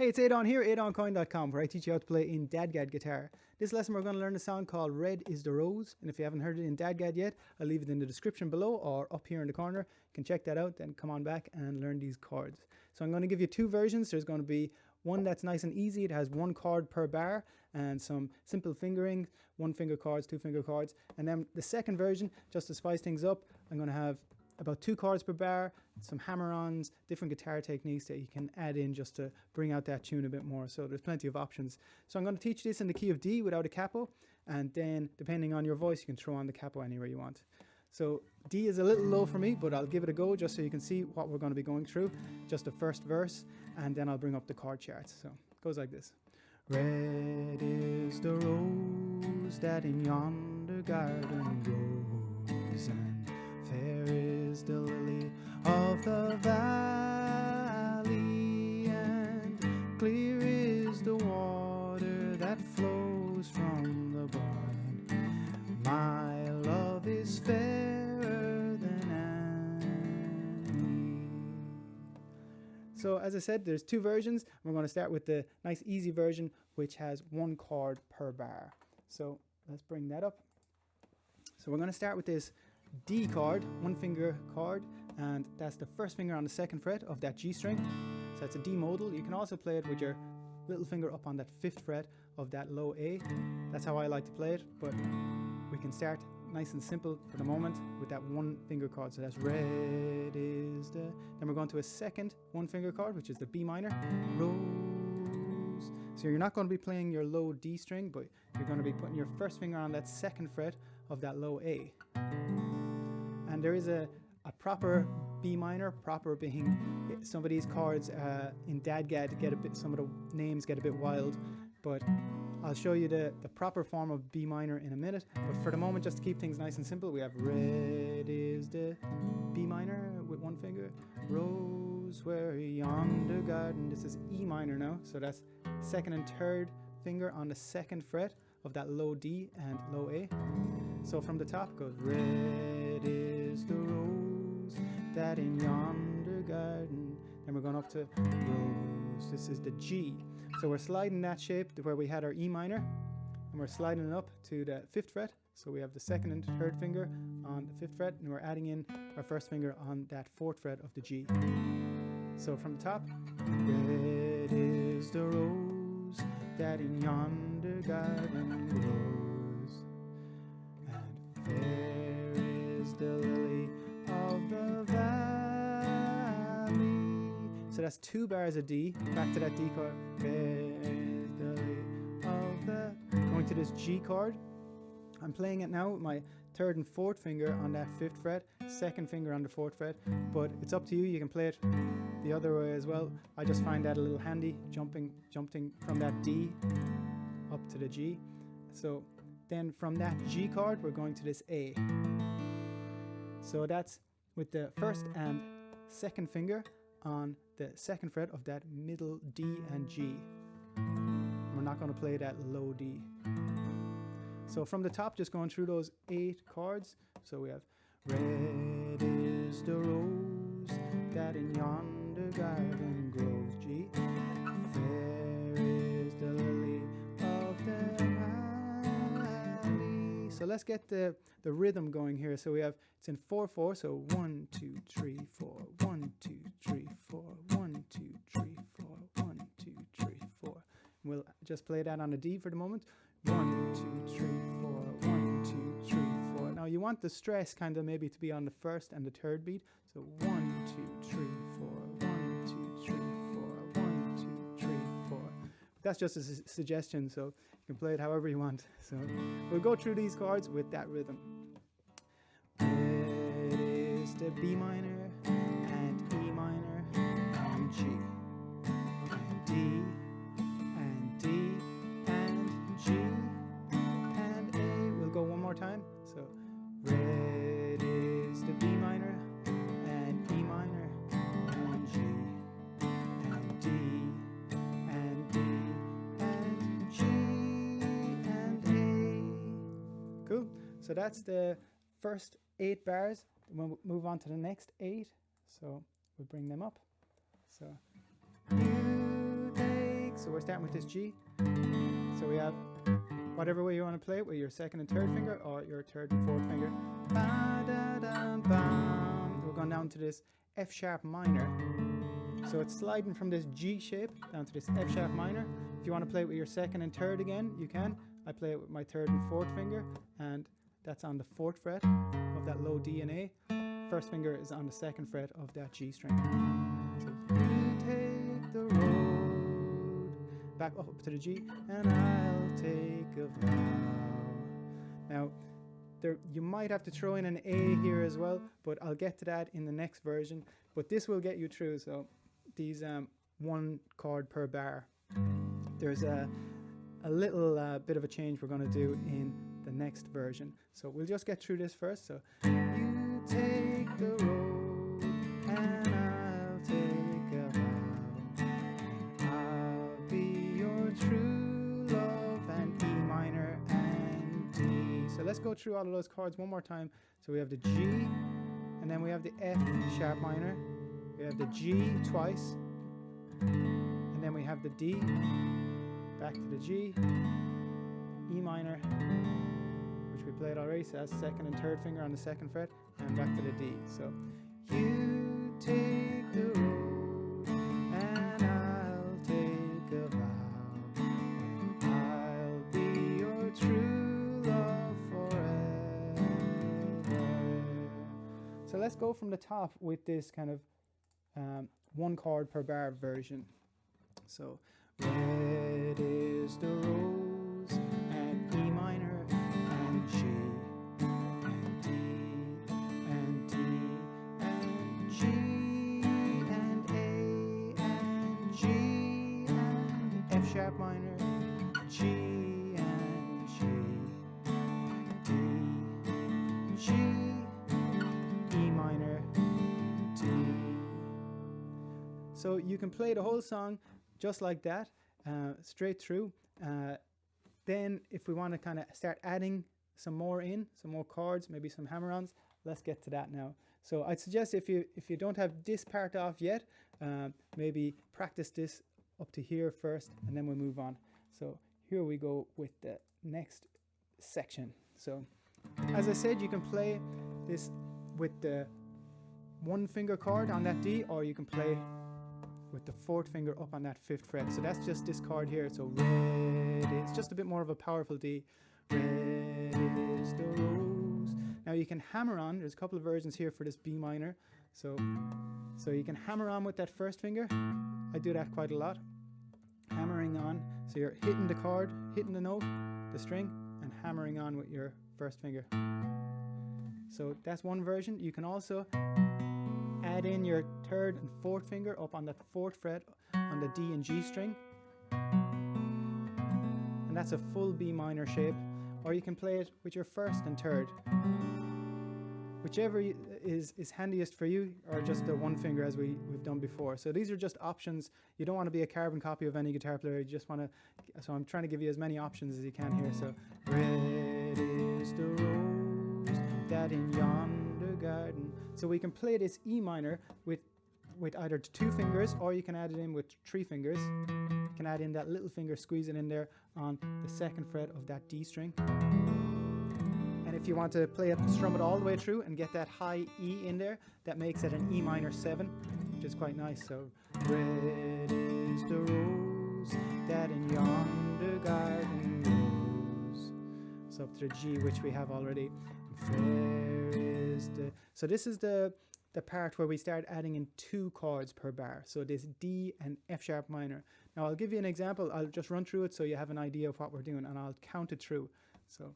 Hey, it's Adon here, adoncoin.com, where I teach you how to play in DADGAD guitar. This lesson we're going to learn a song called Red is the Rose, and if you haven't heard it in DADGAD yet, I'll leave it in the description below or up here in the corner. You can check that out, then come on back and learn these chords. So I'm going to give you two versions. There's going to be one that's nice and easy. It has one chord per bar and some simple fingering, one finger chords, two finger chords. And then the second version, just to spice things up, I'm going to have about 2 chords per bar, some hammer-ons, different guitar techniques that you can add in just to bring out that tune a bit more. So there's plenty of options. So I'm going to teach this in the key of D without a capo, and then depending on your voice, you can throw on the capo anywhere you want. So D is a little low for me, but I'll give it a go just so you can see what we're going to be going through. Just the first verse, and then I'll bring up the chord charts. So it goes like this. Red is the rose that in yonder garden grows, and fair is the lily of the valley, and clear is the water that flows from the Boyne. My love is fairer than any. So as I said, there's 2 versions. We're going to start with the nice easy version, which has 1 chord per bar. So let's bring that up. So we're going to start with this D chord, 1 finger chord, and that's the first finger on the 2nd fret of that G string. So it's a D modal. You can also play it with your little finger up on that 5th fret of that low A. That's how I like to play it, but we can start nice and simple for the moment with that 1 finger chord. So that's red is the... Then we're going to a second 1 finger chord, which is the B minor, rose. So you're not going to be playing your low D string, but you're going to be putting your first finger on that 2nd fret of that low A. And there is a proper B minor, proper being, some of these chords in DADGAD get a bit, some of the names get a bit wild, but I'll show you the proper form of B minor in a minute. But for the moment, just to keep things nice and simple, we have red is the B minor with 1 finger, rose where yonder garden. This is E minor now, so that's 2nd and 3rd finger on the 2nd fret of that low D and low A. So from the top goes red is the rose that in yonder garden. Then we're going up to rose. This is the G. So we're sliding that shape to where we had our E minor, and we're sliding it up to the 5th fret. So we have the 2nd and 3rd finger on the 5th fret, and we're adding in our 1st finger on that 4th fret of the G. So from the top, red is the rose that in yonder garden grows, and fair is the lily of the valley. So that's 2 bars of D, back to that D chord. Fair is the lily of the... Going to this G chord. I'm playing it now with my 3rd and 4th finger on that 5th fret, 2nd finger on the 4th fret, but it's up to you. You can play it the other way as well. I just find that a little handy, jumping from that D up to the G. So then from that G chord, we're going to this A. So that's with the 1st and 2nd finger on the 2nd fret of that middle D and G. We're not going to play that low D. So from the top, just going through those 8 chords. So we have red is the rose that in yonder garden grows, G. Fair is the lily of the valley. So let's get the rhythm going here. So we have, it's in 4/4, so 1, 2, 3, 4, 1, 2, 3, 4, 1, 2, 3, 4, 1, 2, 3, 4. We'll just play that on a D for the moment. 1, 2, 3, 4, 1, 2, 3, 4. Now you want the stress kind of maybe to be on the 1st and the 3rd beat. So 1, 2, 3, 4, 1, 2, 3, 4, 1, 2, 3, 4. That's just a suggestion, so you can play it however you want. So we'll go through these chords with that rhythm. Red is the B minor and E minor and G and D and D and G and A. We'll go one more time. So red is the B minor and E minor and G and D and D and G and A. Cool. So that's the first 8 bars. We'll move on to the next 8. So we'll bring them up. So you, they, we're starting with this G. So we have whatever way you want to play it, with your second and third finger or your third and fourth finger. Ba-da-da-bam. We're going down to this F sharp minor. So it's sliding from this G shape down to this F sharp minor. If you want to play it with your second and third again, you can. I play it with my third and fourth finger, and that's on the 4th fret of that low D and A. First finger is on the 2nd fret of that G string. So you take the road, back up to the G, and I'll take a vow. Now, you might have to throw in an A here as well, but I'll get to that in the next version. But this will get you through. So these 1 chord per bar. There's a little bit of a change we're going to do in the next version. So we'll just get through this first. So you take the road and I'll take a vow. I'll be your true love, and E minor and D. So let's go through all of those chords one more time. So we have the G, and then we have the F sharp minor. We have the G twice, and then we have the D, back to the G, E minor, which we played already, so that's second and third finger on the 2nd fret, and back to the D. So you take the road and I'll take a vow, and I'll be your true love forever. So let's go from the top with this kind of 1 chord per bar version. So red is the rose, and E minor, and G, and D, and D, and G, and A, and G, and F sharp minor, G, and G, D, G, E minor, D. So you can play the whole song just like that, straight through. Then if we want to kind of start adding some more chords, maybe some hammer-ons, let's get to that now. So I'd suggest if you don't have this part off yet, maybe practice this up to here first, and then we'll move on. So here we go with the next section. So as I said, you can play this with the 1 finger chord on that D, or you can play with the 4th finger up on that 5th fret. So that's just this chord here. So red, it's just a bit more of a powerful D. Red is the rose. Now you can hammer on. There's a couple of versions here for this B minor. So you can hammer on with that 1st finger. I do that quite a lot. Hammering on. So you're hitting the chord, hitting the note, the string, and hammering on with your 1st finger. So that's one version. You can also add in your 3rd and 4th finger up on that 4th fret on the D and G string, and that's a full B minor shape. Or you can play it with your 1st and 3rd, whichever is handiest for you, or just the 1 finger as we've done before. So these are just options. You don't want to be a carbon copy of any guitar player. You just want to, so I'm trying to give you as many options as you can here. So red is the rose that in yonder garden. So we can play this E minor with either 2 fingers, or you can add it in with 3 fingers. You can add in that little finger, squeeze it in there on the 2nd fret of that D string. And if you want to play it, strum it all the way through and get that high E in there, that makes it an E minor 7, which is quite nice. So red is the rose that in yonder garden grows. So up to the G, which we have already. Fair is the... So this is the part where we start adding in 2 chords per bar. So this D and F sharp minor. Now I'll give you an example. I'll just run through it so you have an idea of what we're doing, and I'll count it through. So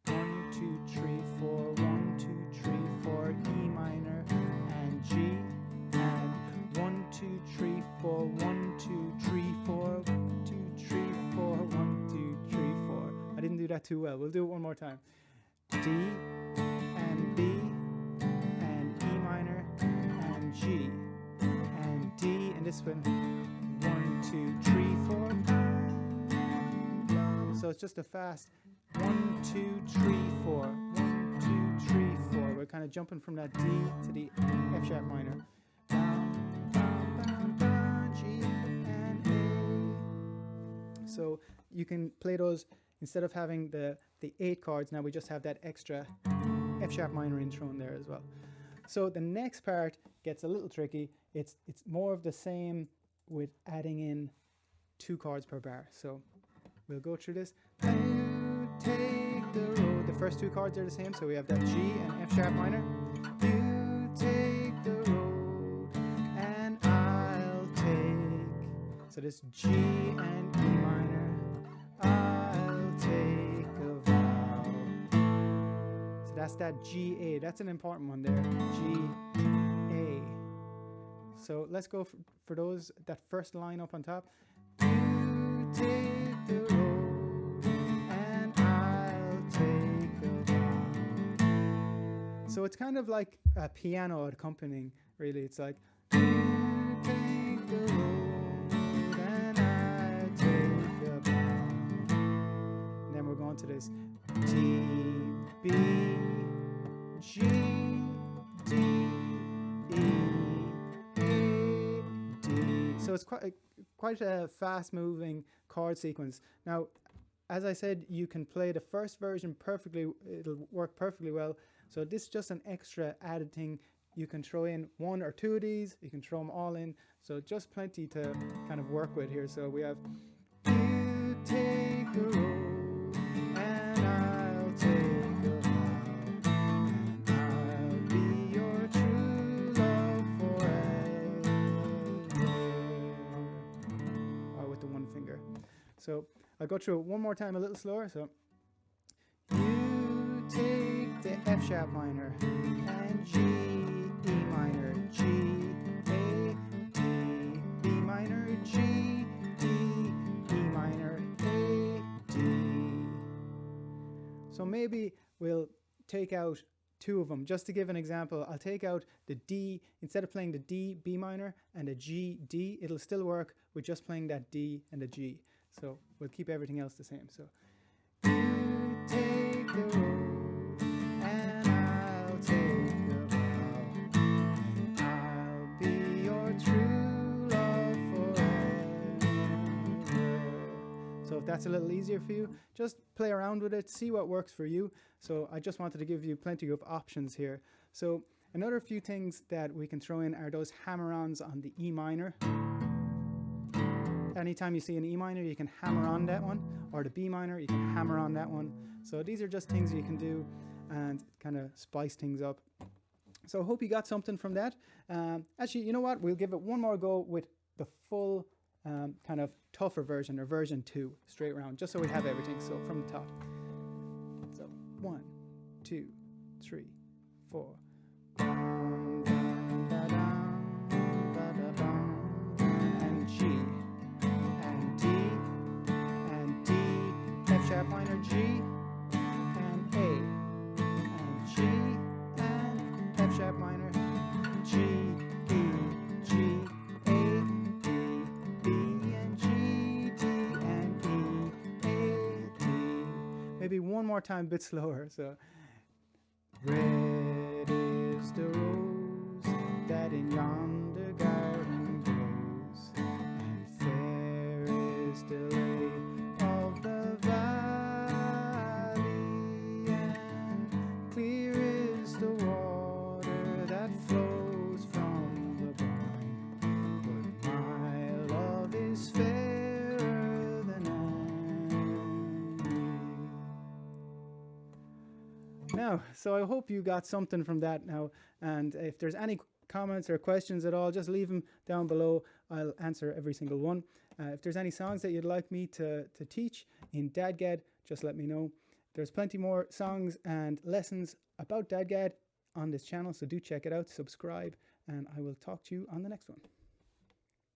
1, 2, 3, 4, 1, 2, 3, 4, E minor and G, and 1, 2, 3, 4, 1, 2, 3, 4, 2, 3, 4, 1, 2, 3, 4. I didn't do that too well. We'll do it one more time. D and B and E minor and G and D, and this one 1, 2, 3, 4. So it's just a fast 1, 2, 3, 4. 1, 2, 3, 4. We're kind of jumping from that D to the F sharp minor. G and A So you can play those instead of having the 8 chords. Now we just have that extra F sharp minor intro in there as well. So the next part gets a little tricky. It's more of the same with adding in 2 chords per bar. So we'll go through this. You take the road. The first 2 chords are the same, so we have that G and F sharp minor. You take the road and I'll take. So this G and E minor. I'll take a vow. So that's that G A. That's an important one there. G A. So let's go for those, that first line up on top. You take the road and I'll take a vow. So it's kind of like a piano accompanying, really. It's like, you take the road and I'll take a vow. And then we're going to this D, B, G, D, E, A, D. So it's quite a fast-moving chord sequence. Now, as I said, you can play the first version perfectly. It'll work perfectly well. So this is just an extra added thing. You can throw in 1 or 2 of these. You can throw them all in. So just plenty to kind of work with here. So we have, you take the road and I'll take a vow, and I'll be your true love forever. Oh, with the 1 finger. So I'll go through it one more time a little slower. So you take the F sharp minor and G, E minor, G, A, D, B minor, G, D, E minor, A, D. So maybe we'll take out 2 of them. Just to give an example, I'll take out the D. Instead of playing the D, B minor, and the G, D, it'll still work with just playing that D and the G. So we'll keep everything else the same. So you take the road and I'll take a vow, and I'll be your true love forever. So if that's a little easier for you, just play around with it, see what works for you. So I just wanted to give you plenty of options here. So another few things that we can throw in are those hammer-ons on the E minor. Anytime you see an E minor, you can hammer on that one, or the B minor, you can hammer on that one. So these are just things you can do and kind of spice things up. So I hope you got something from that. Actually, you know what? We'll give it one more go with the full kind of tougher version, or version 2, straight around, just so we have everything. So from the top. So 1, 2, 3, 4. And G. Sharp minor G and A and G and F sharp minor G, E, G, A, D, B and G, D and E, A, D. Maybe one more time, a bit slower. So red is the rose that in yonder garden grows, and fair is the lake of the valley. Now, so I hope you got something from that now, and if there's any comments or questions at all, just leave them down below. I'll answer every single one. If there's any songs that you'd like me to teach in DADGAD, just let me know. There's plenty more songs and lessons about DADGAD on this channel, so do check it out, subscribe, and I will talk to you on the next one.